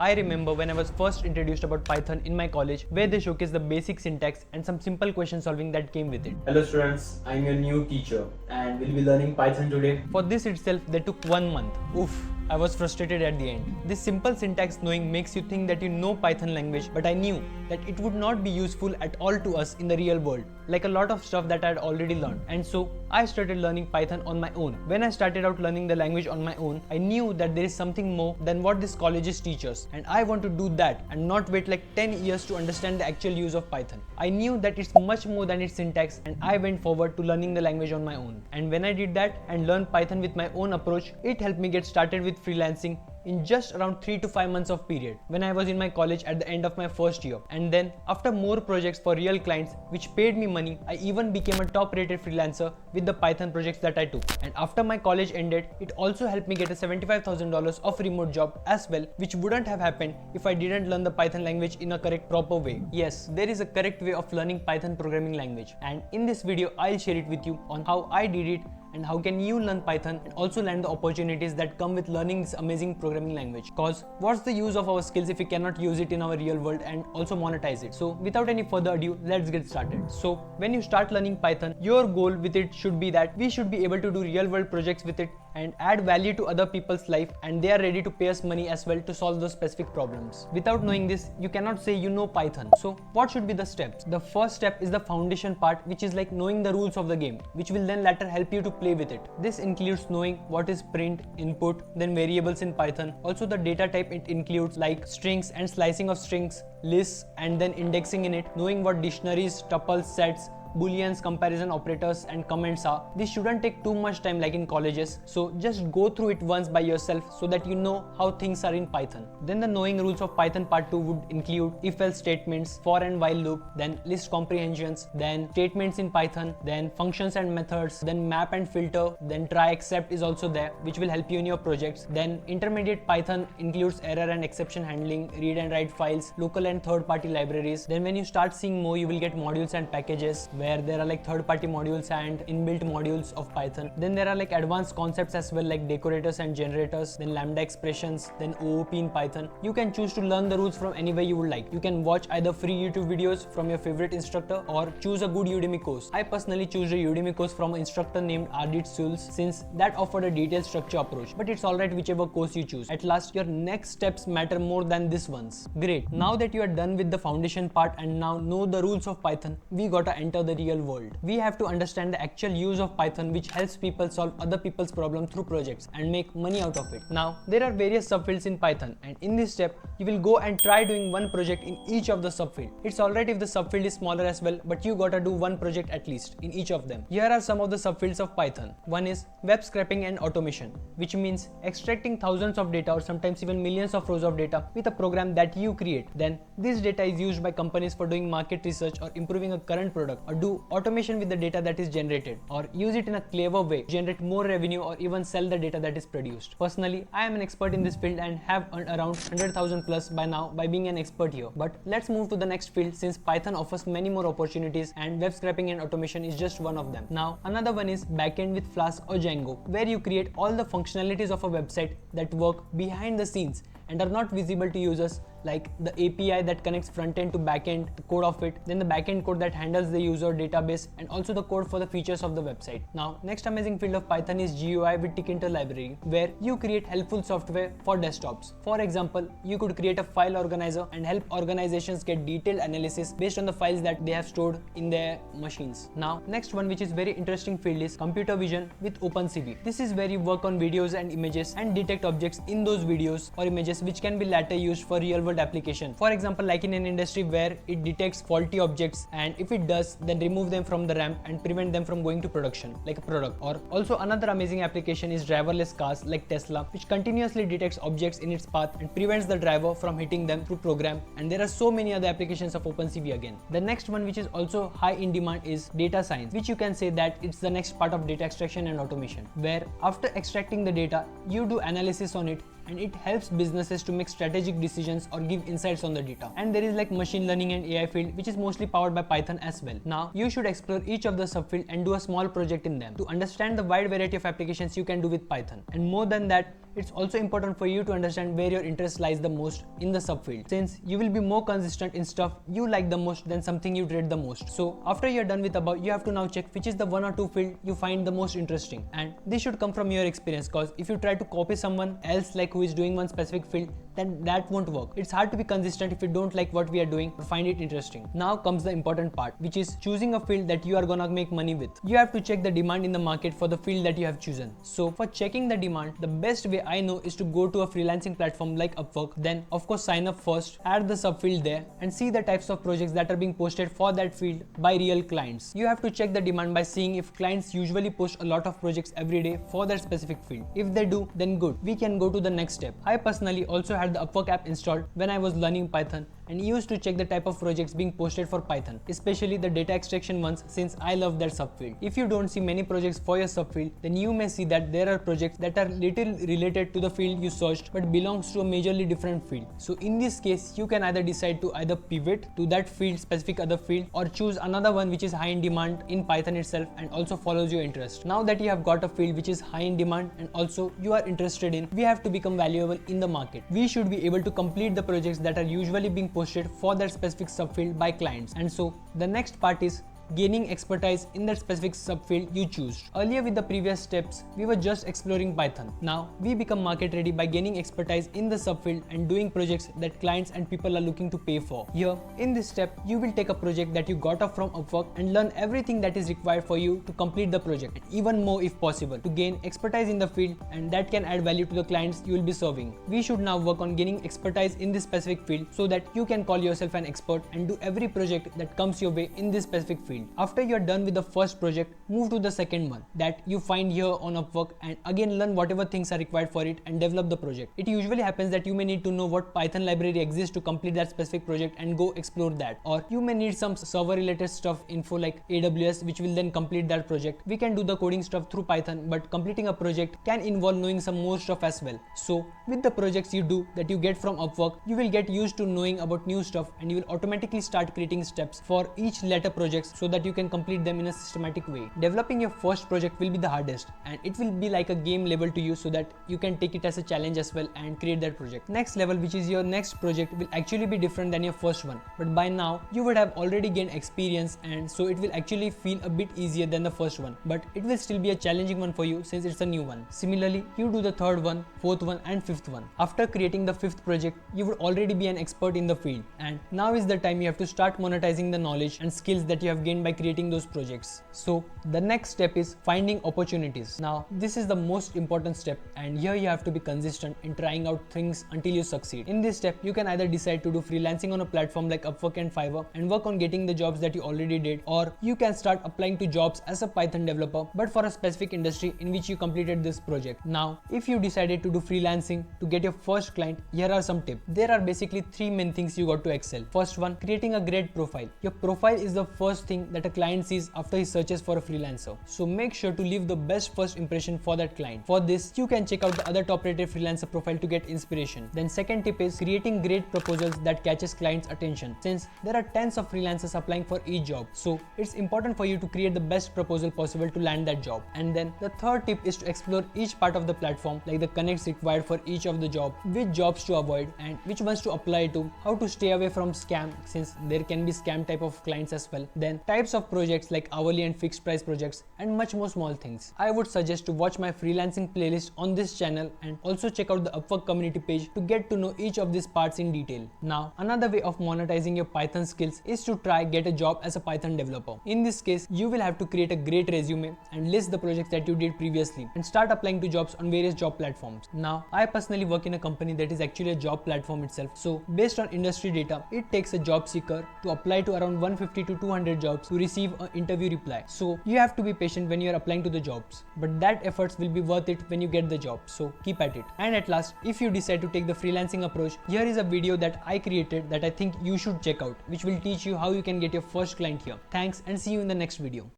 I remember when I was first introduced about Python in my college, where they showcased the basic syntax and some simple question solving that came with it. Hello students, I'm your new teacher and we'll be learning Python today. For this itself, they took 1 month. Oof, I was frustrated at the end. This simple syntax knowing makes you think that you know Python language, but I knew that it would not be useful at all to us in the real world, like a lot of stuff that I had already learned. And so I started learning Python on my own. When I started out learning the language on my own, I knew that there is something more than what this colleges teach us, and I want to do that and not wait like 10 years to understand the actual use of Python. I knew that it's much more than its syntax, and I went forward to learning the language on my own. And when I did that and learned Python with my own approach, it helped me get started with freelancing in just around 3 to 5 months of period when I was in my college at the end of my first year. And then after more projects for real clients which paid me money, I even became a top rated freelancer with the Python projects that I took. And after my college ended, it also helped me get a $75,000 of remote job as well, which wouldn't have happened if I didn't learn the Python language in a correct proper way. Yes, there is a correct way of learning Python programming language, and in this video I'll share it with you on how I did it and how can you learn Python and also land the opportunities that come with learning this amazing programming language. Cause what's the use of our skills if we cannot use it in our real world and also monetize it? So without any further ado, let's get started. So when you start learning Python, your goal with it should be that we should be able to do real world projects with it and add value to other people's life, and they are ready to pay us money as well to solve those specific problems. Without knowing this, you cannot say you know Python. So what should be the steps? The first step is the foundation part, which is like knowing the rules of the game, which will then later help you to play with it. This includes knowing what is print, input, then variables in Python. Also the data type it includes like strings and slicing of strings, lists, and then indexing in it, knowing what dictionaries, tuples, sets, booleans, comparison operators, and comments are. This shouldn't take too much time like in colleges, so just go through it once by yourself so that you know how things are in Python. Then the knowing rules of Python part 2 would include if-else statements, for and while loop, then list comprehensions, then statements in Python, then functions and methods, then map and filter, then try except is also there, which will help you in your projects. Then intermediate Python includes error and exception handling, read and write files, local and third-party libraries. Then when you start seeing more, you will get modules and packages, where there are like third-party modules and inbuilt modules of Python. Then there are like advanced concepts as well, like decorators and generators, then lambda expressions, then OOP in Python. You can choose to learn the rules from anywhere you would like. You can watch either free YouTube videos from your favorite instructor or choose a good Udemy course. I personally choose a Udemy course from an instructor named Ardit Suls, since that offered a detailed structure approach, but it's alright whichever course you choose. At last, your next steps matter more than this ones. Great, now that you are done with the foundation part and now know the rules of Python, we gotta enter the real world. We have to understand the actual use of Python, which helps people solve other people's problems through projects and make money out of it. Now, there are various subfields in Python, and in this step, you will go and try doing one project in each of the subfield. It's alright if the subfield is smaller as well, but you gotta do one project at least in each of them. Here are some of the subfields of Python. One is web scraping and automation, which means extracting thousands of data or sometimes even millions of rows of data with a program that you create. Then this data is used by companies for doing market research or improving a current product, or do automation with the data that is generated, or use it in a clever way to generate more revenue or even sell the data that is produced. Personally, I am an expert in this field and have earned around 100,000 plus by now by being an expert here. But let's move to the next field, since Python offers many more opportunities and web scraping and automation is just one of them. Now another one is backend with Flask or Django, where you create all the functionalities of a website that work behind the scenes and are not visible to users, like the API that connects front end to back end, the code of it, then the back end code that handles the user database, and also the code for the features of the website. Now, next amazing field of Python is GUI with Tkinter library, where you create helpful software for desktops. For example, you could create a file organizer and help organizations get detailed analysis based on the files that they have stored in their machines. Now, next one, which is very interesting field, is computer vision with OpenCV. This is where you work on videos and images and detect objects in those videos or images which can be later used for real world application. For example, like in an industry where it detects faulty objects, and if it does, then remove them from the ramp and prevent them from going to production, like a product. Or also another amazing application is driverless cars like Tesla, which continuously detects objects in its path and prevents the driver from hitting them through program. And there are so many other applications of OpenCV again. The next one, which is also high in demand, is data science, which you can say that it's the next part of data extraction and automation, where after extracting the data, you do analysis on it and it helps businesses to make strategic decisions or give insights on the data. And there is like machine learning and AI field, which is mostly powered by Python as well. Now you should explore each of the subfield and do a small project in them to understand the wide variety of applications you can do with Python. And more than that, it's also important for you to understand where your interest lies the most in the subfield, since you will be more consistent in stuff you like the most than something you dread the most. So after you're done with above, you have to now check which is the 1 or 2 field you find the most interesting, and this should come from your experience, cause if you try to copy someone else like who is doing one specific field, then that won't work. It's hard to be consistent if you don't like what we are doing or find it interesting. Now comes the important part, which is choosing a field that you are gonna make money with. You have to check the demand in the market for the field that you have chosen. So for checking the demand, the best way I know is to go to a freelancing platform like Upwork, then of course sign up first, add the subfield there, and see the types of projects that are being posted for that field by real clients. You have to check the demand by seeing if clients usually post a lot of projects every day for that specific field. If they do, then good, we can go to the next step. I personally also had the Upwork app installed when I was learning Python and used to check the type of projects being posted for Python, especially the data extraction ones, since I love that subfield. If you don't see many projects for your subfield, then you may see that there are projects that are little related to the field you searched but belongs to a majorly different field. So in this case, you can either decide to either pivot to that field, specific other field, or choose another one which is high in demand in Python itself and also follows your interest. Now that you have got a field which is high in demand and also you are interested in, we have to become valuable in the market. We should be able to complete the projects that are usually being posted for that specific subfield by clients. And so the next part is gaining expertise in that specific subfield you choose. Earlier with the previous steps, we were just exploring Python. Now we become market ready by gaining expertise in the subfield and doing projects that clients and people are looking to pay for. Here in this step, you will take a project that you got off from Upwork and learn everything that is required for you to complete the project, and even more if possible, to gain expertise in the field, and that can add value to the clients you will be serving. We should now work on gaining expertise in this specific field so that you can call yourself an expert and do every project that comes your way in this specific field. After you are done with the first project, move to the second one that you find here on Upwork and again learn whatever things are required for it and develop the project. It usually happens that you may need to know what Python library exists to complete that specific project and go explore that, or you may need some server related stuff info like AWS, which will then complete that project. We can do the coding stuff through Python, but completing a project can involve knowing some more stuff as well. So with the projects you do that you get from Upwork, you will get used to knowing about new stuff and you will automatically start creating steps for each later projects so that you can complete them in a systematic way. Developing your first project will be the hardest, and it will be like a game level to you so that you can take it as a challenge as well and create that project. Next level, which is your next project, will actually be different than your first one, but by now you would have already gained experience, and so it will actually feel a bit easier than the first one, but it will still be a challenging one for you since it's a new one. Similarly, you do the third one, fourth one and fifth one. After creating the fifth project, you would already be an expert in the field, and now is the time you have to start monetizing the knowledge and skills that you have gained by creating those projects. So the next step is finding opportunities. Now this is the most important step, and here you have to be consistent in trying out things until you succeed. In this step, you can either decide to do freelancing on a platform like Upwork and Fiverr and work on getting the jobs that you already did, or you can start applying to jobs as a Python developer but for a specific industry in which you completed this project. Now if you decided to do freelancing to get your first client, here are some tips. There are basically three main things you got to excel. First one, creating a great profile. Your profile is the first thing that a client sees after he searches for a freelancer. So make sure to leave the best first impression for that client. For this, you can check out the other top rated freelancer profile to get inspiration. Then second tip is creating great proposals that catches clients' attention, since there are tens of freelancers applying for each job. So it's important for you to create the best proposal possible to land that job. And then the third tip is to explore each part of the platform, like the connects required for each of the job, which jobs to avoid and which ones to apply to, how to stay away from scam, since there can be scam type of clients as well, then types of projects like hourly and fixed price projects, and much more small things. I would suggest to watch my freelancing playlist on this channel and also check out the Upwork community page to get to know each of these parts in detail. Now another way of monetizing your Python skills is to try get a job as a Python developer. In this case, you will have to create a great resume and list the projects that you did previously and start applying to jobs on various job platforms. Now I personally work in a company that is actually a job platform itself, so based on industry data, it takes a job seeker to apply to around 150 to 200 jobs to receive an interview reply. So you have to be patient when you are applying to the jobs, but that efforts will be worth it when you get the job, so keep at it. And at last, if you decide to take the freelancing approach, here is a video that I created that I think you should check out, which will teach you how you can get your first client here. Thanks, and see you in the next video.